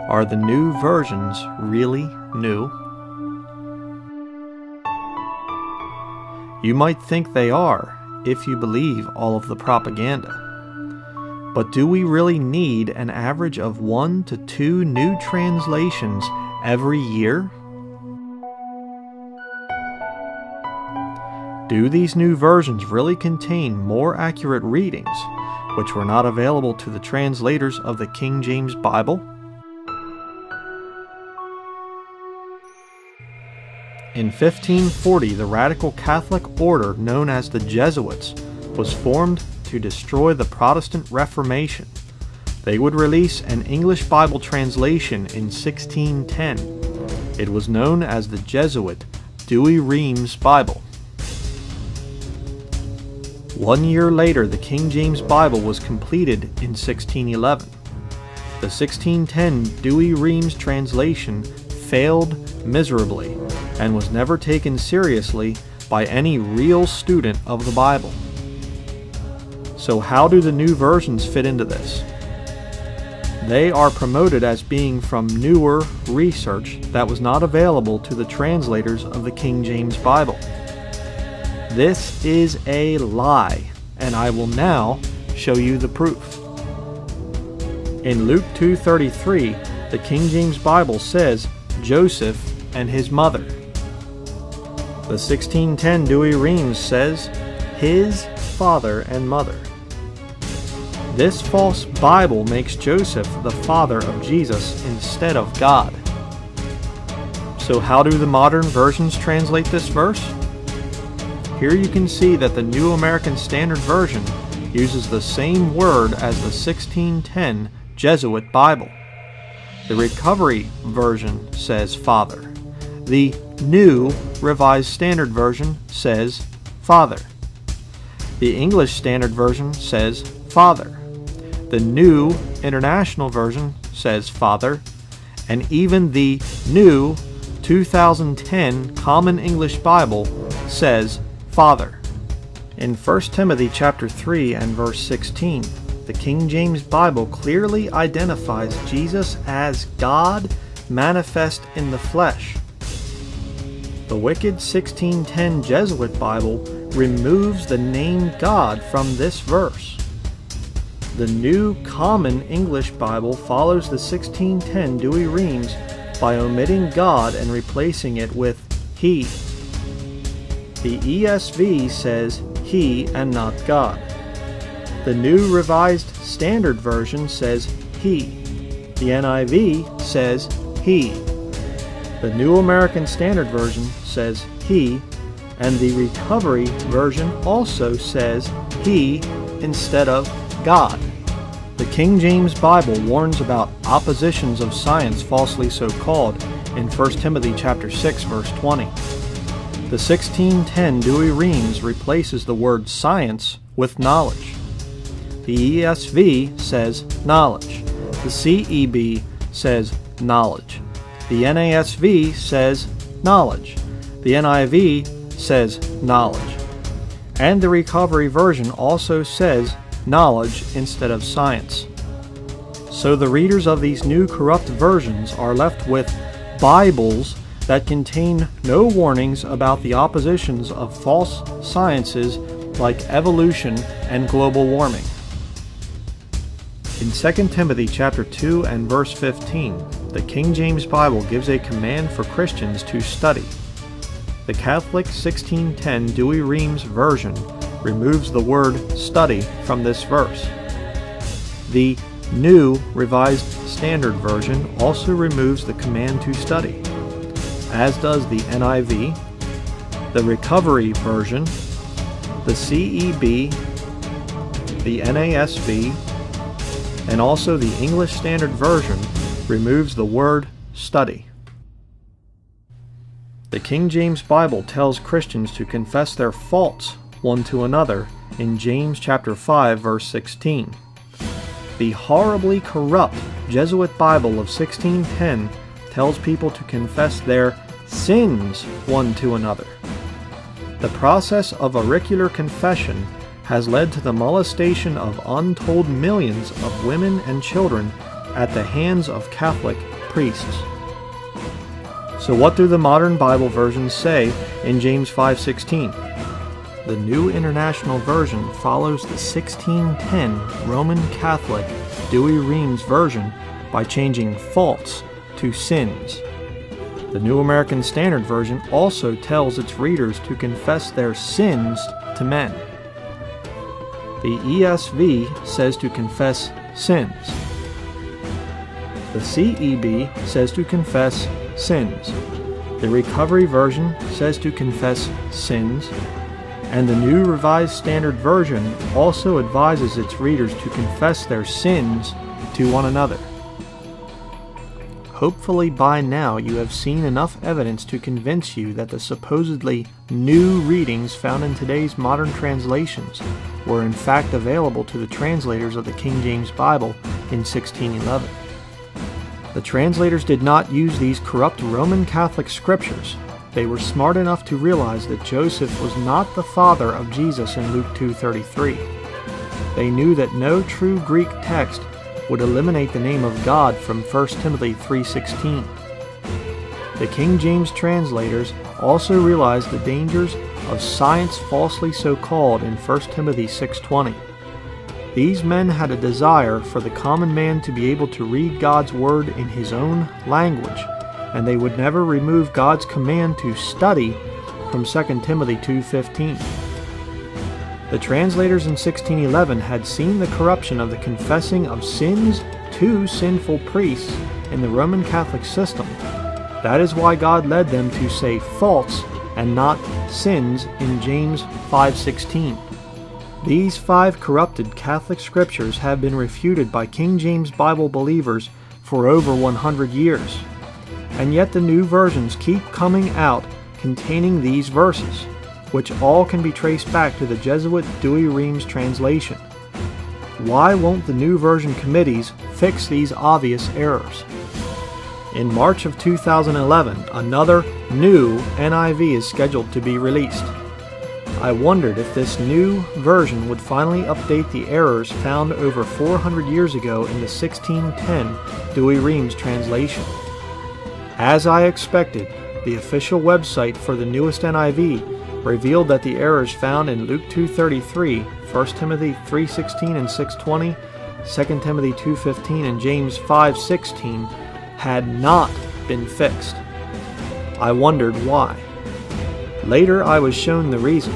Are the new versions really new? You might think they are, if you believe all of the propaganda. But do we really need an average of 1 to 2 new translations every year? Do these new versions really contain more accurate readings, which were not available to the translators of the King James Bible? In 1540, the radical Catholic order known as the Jesuits was formed to destroy the Protestant Reformation. They would release an English Bible translation in 1610. It was known as the Jesuit Douay-Rheims Bible. 1 year later, the King James Bible was completed in 1611. The 1610 Douay-Rheims translation failed miserably and was never taken seriously by any real student of the Bible. So how do the new versions fit into this? They are promoted as being from newer research that was not available to the translators of the King James Bible. This is a lie, and I will now show you the proof. In Luke 2:33, the King James Bible says Joseph and his mother. The 1610 Douay-Rheims says his father and mother. This false Bible makes Joseph the father of Jesus instead of God. So how do the modern versions translate this verse? Here you can see that the New American Standard Version uses the same word as the 1610 Jesuit Bible. The Recovery Version says Father. The New Revised Standard Version says Father. The English Standard Version says Father. The New International Version says Father. And even the New 2010 Common English Bible says Father. In 1 Timothy chapter 3 and verse 16, the King James Bible clearly identifies Jesus as God manifest in the flesh. The wicked 1610 Jesuit Bible removes the name God from this verse. The New Common English Bible follows the 1610 Douay-Rheims by omitting God and replacing it with He. The ESV says He and not God. The New Revised Standard Version says He. The NIV says He. The New American Standard Version says He, and the Recovery Version also says He instead of God. The King James Bible warns about oppositions of science falsely so called in 1 Timothy chapter 6 verse 20. The 1610 Douay-Rheims replaces the word science with knowledge. The ESV says knowledge. The CEB says knowledge. The NASV says knowledge. The NIV says knowledge. And the Recovery Version also says knowledge instead of science. So the readers of these new corrupt versions are left with Bibles that contain no warnings about the oppositions of false sciences like evolution and global warming. In 2 Timothy chapter 2 and verse 15, the King James Bible gives a command for Christians to study. The Catholic 1610 Douay-Rheims version removes the word study from this verse. The New Revised Standard Version also removes the command to study, as does the NIV, the Recovery Version, the CEB, the NASV, and also the English Standard Version removes the word study. The King James Bible tells Christians to confess their faults one to another in James chapter 5 verse 16. The horribly corrupt Jesuit Bible of 1610 tells people to confess their sins one to another. The process of auricular confession has led to the molestation of untold millions of women and children at the hands of Catholic priests. So what do the modern Bible versions say in James 5:16? The New International Version follows the 1610 Roman Catholic Douay-Rheims version by changing faults to sins. The New American Standard Version also tells its readers to confess their sins to men. The ESV says to confess sins. The CEB says to confess sins. The Recovery Version says to confess sins. And the New Revised Standard Version also advises its readers to confess their sins to one another. Hopefully by now you have seen enough evidence to convince you that the supposedly new readings found in today's modern translations were in fact available to the translators of the King James Bible in 1611. The translators did not use these corrupt Roman Catholic scriptures. They were smart enough to realize that Joseph was not the father of Jesus in Luke 2:33. They knew that no true Greek text would eliminate the name of God from 1 Timothy 3:16. The King James translators also realized the dangers of science falsely so called in 1 Timothy 6:20. These men had a desire for the common man to be able to read God's word in his own language, and they would never remove God's command to study from 2 Timothy 2:15. The translators in 1611 had seen the corruption of the confessing of sins to sinful priests in the Roman Catholic system. That is why God led them to say faults and not sins in James 5:16. These 5 corrupted Catholic scriptures have been refuted by King James Bible believers for over 100 years. And yet the new versions keep coming out containing these verses, which all can be traced back to the Jesuit Douay-Rheims translation. Why won't the new version committees fix these obvious errors? In March of 2011, another new NIV is scheduled to be released. I wondered if this new version would finally update the errors found over 400 years ago in the 1610 Douay-Rheims translation. As I expected, the official website for the newest NIV revealed that the errors found in Luke 2:33, 1 Timothy 3:16 and 6:20, 2 Timothy 2:15, and James 5:16 had not been fixed. I wondered why. Later I was shown the reason.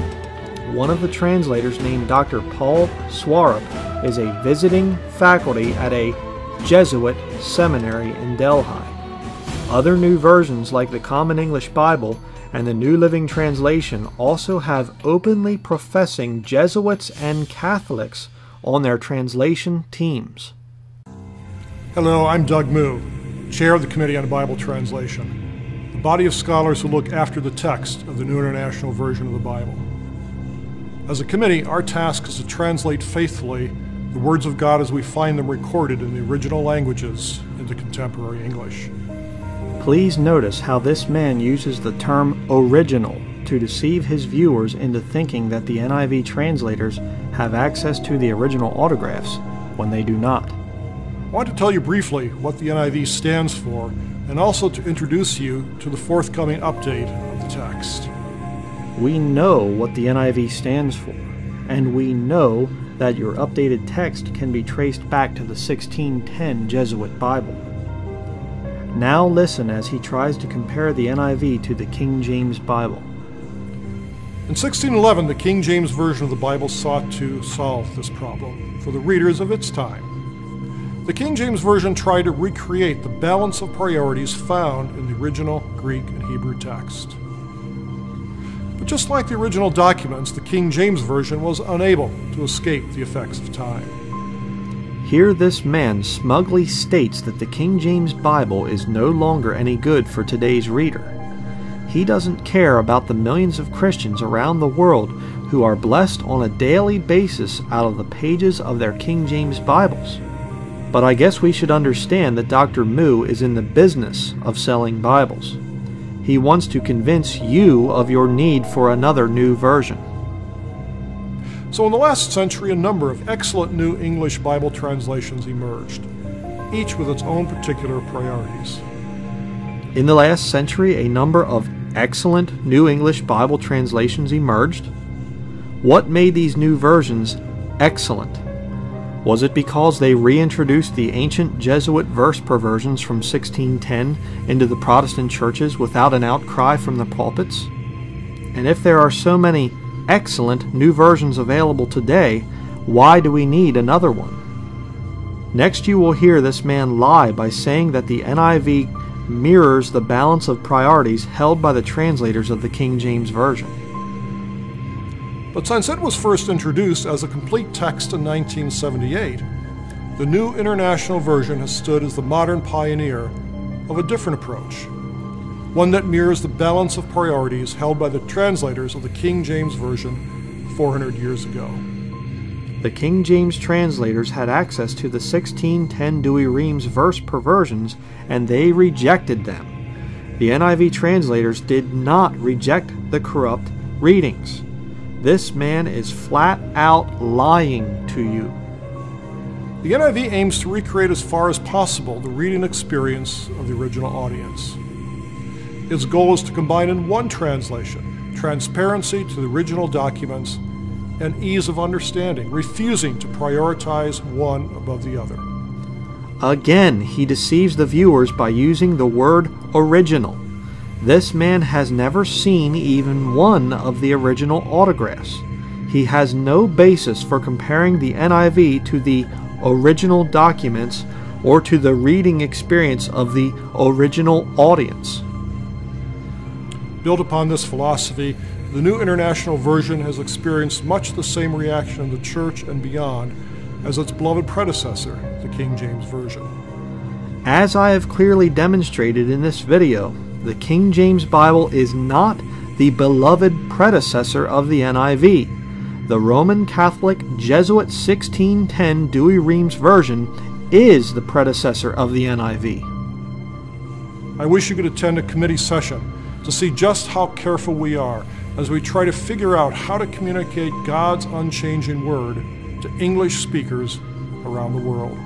One of the translators, named Dr. Paul Swarup, is a visiting faculty at a Jesuit seminary in Delhi. Other new versions like the Common English Bible and the New Living Translation also have openly professing Jesuits and Catholics on their translation teams. Hello, I'm Doug Moo, Chair of the Committee on Bible Translation, the body of scholars who look after the text of the New International Version of the Bible. As a committee, our task is to translate faithfully the words of God as we find them recorded in the original languages into contemporary English. Please notice how this man uses the term original to deceive his viewers into thinking that the NIV translators have access to the original autographs when they do not. I want to tell you briefly what the NIV stands for and also to introduce you to the forthcoming update of the text. We know what the NIV stands for, and we know that your updated text can be traced back to the 1610 Jesuit Bible. Now listen as he tries to compare the NIV to the King James Bible. In 1611, the King James Version of the Bible sought to solve this problem for the readers of its time. The King James Version tried to recreate the balance of priorities found in the original Greek and Hebrew text. But just like the original documents, the King James Version was unable to escape the effects of time. Here this man smugly states that the King James Bible is no longer any good for today's reader. He doesn't care about the millions of Christians around the world who are blessed on a daily basis out of the pages of their King James Bibles. But I guess we should understand that Dr. Moo is in the business of selling Bibles. He wants to convince you of your need for another new version. So in the last century, a number of excellent new English Bible translations emerged. each with its own particular priorities. In the last century, a number of excellent New English Bible translations emerged. What made these new versions excellent? Was it because they reintroduced the ancient Jesuit verse perversions from 1610 into the Protestant churches without an outcry from the pulpits? And if there are so many excellent new versions available today, why do we need another one? Next, you will hear this man lie by saying that the NIV mirrors the balance of priorities held by the translators of the King James Version. But since it was first introduced as a complete text in 1978, the New International Version has stood as the modern pioneer of a different approach, one that mirrors the balance of priorities held by the translators of the King James Version 400 years ago. The King James translators had access to the 1610 Douay-Rheims verse perversions, and they rejected them. The NIV translators did not reject the corrupt readings. This man is flat out lying to you. The NIV aims to recreate as far as possible the reading experience of the original audience. Its goal is to combine in one translation transparency to the original documents and ease of understanding, refusing to prioritize one above the other. Again, he deceives the viewers by using the word original. This man has never seen even one of the original autographs. He has no basis for comparing the NIV to the original documents or to the reading experience of the original audience. Built upon this philosophy, the New International Version has experienced much the same reaction in the church and beyond as its beloved predecessor, the King James Version. As I have clearly demonstrated in this video, the King James Bible is not the beloved predecessor of the NIV. The Roman Catholic Jesuit 1610 Douay-Rheims version is the predecessor of the NIV. I wish you could attend a committee session to see just how careful we are as we try to figure out how to communicate God's unchanging Word to English speakers around the world.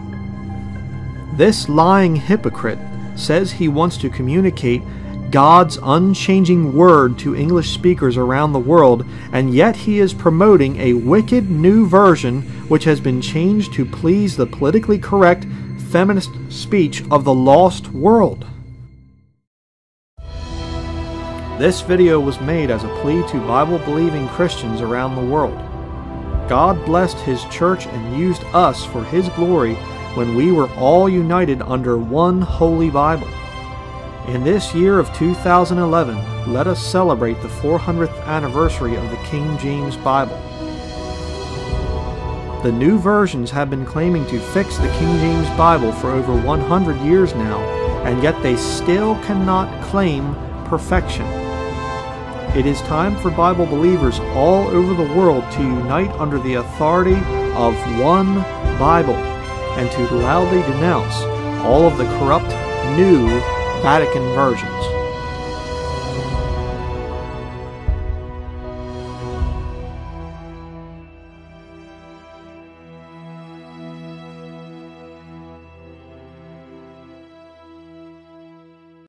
This lying hypocrite says he wants to communicate God's unchanging Word to English speakers around the world, and yet he is promoting a wicked new version which has been changed to please the politically correct feminist speech of the lost world. This video was made as a plea to Bible-believing Christians around the world. God blessed His church and used us for His glory when we were all united under one holy Bible. In this year of 2011, let us celebrate the 400th anniversary of the King James Bible. The new versions have been claiming to fix the King James Bible for over 100 years now, and yet they still cannot claim perfection. It is time for Bible believers all over the world to unite under the authority of one Bible and to loudly denounce all of the corrupt new Vatican versions.